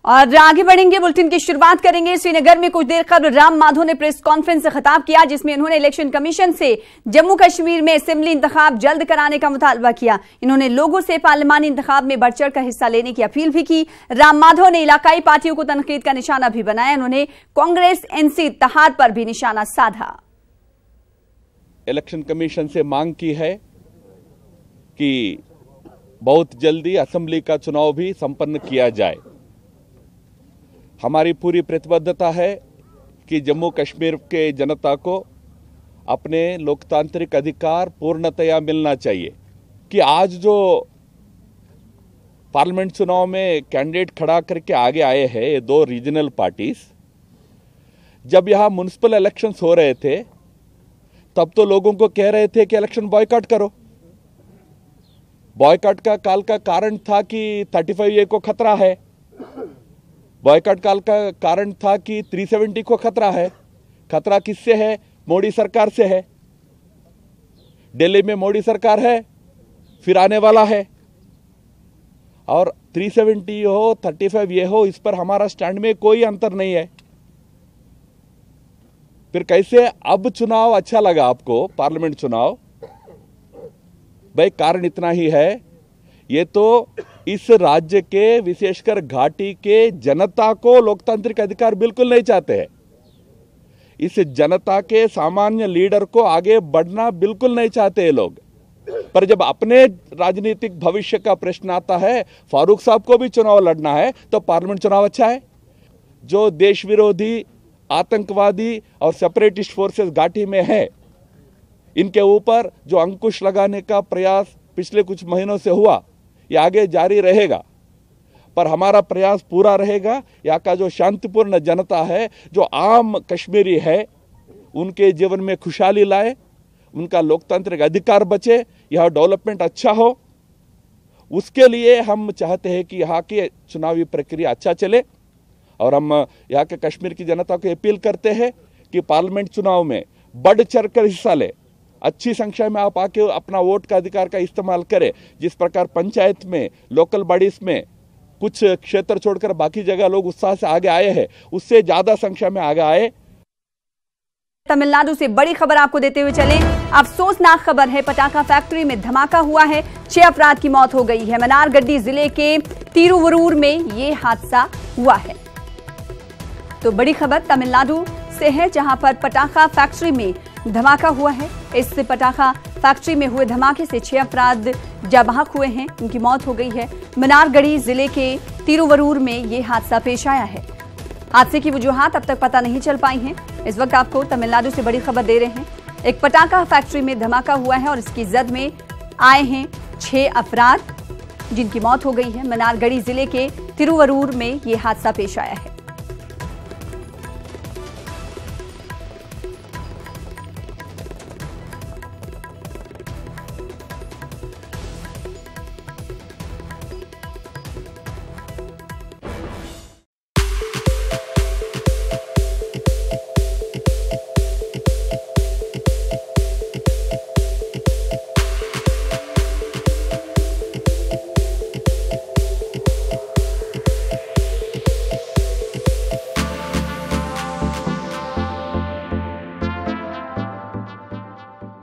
और आगे बढ़ेंगे, बुलेटिन की शुरुआत करेंगे। श्रीनगर में कुछ देर कबल राम माधव ने प्रेस कॉन्फ्रेंस से खिताब किया, जिसमें इन्होंने इलेक्शन कमीशन से जम्मू कश्मीर में असेंबली इंतखाब जल्द कराने का मुतालबा किया। इन्होंने लोगों से पार्लिमानी इंतखाब में बढ़ चढ़ कर हिस्सा लेने की अपील भी की। राम माधव ने इलाकाई पार्टियों को तनकीद का निशाना भी बनाया। उन्होंने कांग्रेस एनसी इत्तेहाद पर भी निशाना साधा। इलेक्शन कमीशन से मांग की है कि बहुत जल्दी असेंबली का चुनाव भी संपन्न किया जाए। हमारी पूरी प्रतिबद्धता है कि जम्मू कश्मीर के जनता को अपने लोकतांत्रिक अधिकार पूर्णतया मिलना चाहिए। कि आज जो पार्लियामेंट चुनाव में कैंडिडेट खड़ा करके आगे आए हैं ये दो रीजनल पार्टीज, जब यहाँ म्युनिसिपल इलेक्शंस हो रहे थे तब तो लोगों को कह रहे थे कि इलेक्शन बॉयकॉट करो। बॉयकॉट का काल का कारण था कि 35A को खतरा है। बॉयकॉट काल का कारण था कि 370 को खतरा है। खतरा किससे है? मोदी सरकार से है। दिल्ली में मोदी सरकार है, फिर आने वाला है। और 370 हो 35A हो, इस पर हमारा स्टैंड में कोई अंतर नहीं है। फिर कैसे अब चुनाव अच्छा लगा आपको, पार्लियामेंट चुनाव? भाई कारण इतना ही है, ये तो इस राज्य के विशेषकर घाटी के जनता को लोकतांत्रिक अधिकार बिल्कुल नहीं चाहते हैं। इस जनता के सामान्य लीडर को आगे बढ़ना बिल्कुल नहीं चाहते हैं लोग। पर जब अपने राजनीतिक भविष्य का प्रश्न आता है, फारूक साहब को भी चुनाव लड़ना है, तो पार्लियामेंट चुनाव अच्छा है। जो देश विरोधी, आतंकवादी और सेपरेटिस्ट फोर्सेस घाटी में है, इनके ऊपर जो अंकुश लगाने का प्रयास पिछले कुछ महीनों से हुआ, ये आगे जारी रहेगा। पर हमारा प्रयास पूरा रहेगा, यहाँ का जो शांतिपूर्ण जनता है, जो आम कश्मीरी है, उनके जीवन में खुशहाली लाए, उनका लोकतांत्रिक अधिकार बचे, यह डेवलपमेंट अच्छा हो, उसके लिए हम चाहते हैं कि यहाँ की चुनावी प्रक्रिया अच्छा चले। और हम यहाँ के कश्मीर की जनता को अपील करते हैं कि पार्लियामेंट चुनाव में बढ़ चढ़कर हिस्सा ले। अच्छी संख्या में आप आके अपना वोट का अधिकार का इस्तेमाल करें। जिस प्रकार पंचायत में, लोकल बॉडीज में कुछ क्षेत्र छोड़कर बाकी जगह लोग उत्साह से आगे आए हैं, उससे ज्यादा संख्या में आगे आए। तमिलनाडु से बड़ी खबर आपको देते हुए चलें। अफसोसनाक खबर है, पटाखा फैक्ट्री में धमाका हुआ है, 6 अफराद की मौत हो गई है। मनारगड्डी जिले के तिरुवरूर में ये हादसा हुआ है। तो बड़ी खबर तमिलनाडु से है, जहां पर पटाखा फैक्ट्री में धमाका हुआ है। इस पटाखा फैक्ट्री में हुए धमाके से 6 अफराद जाँ बहक हुए हैं, उनकी मौत हो गई है। मनारगढ़ी जिले के तिरुवरूर में ये हादसा पेश आया है। हादसे की वजूहात अब तक पता नहीं चल पाई हैं। इस वक्त आपको तमिलनाडु से बड़ी खबर दे रहे हैं। एक पटाखा फैक्ट्री में धमाका हुआ है और इसकी जद में आए हैं 6 अफराद, जिनकी मौत हो गई है। मनारगढ़ी जिले के तिरुवरूर में ये हादसा पेश आया है।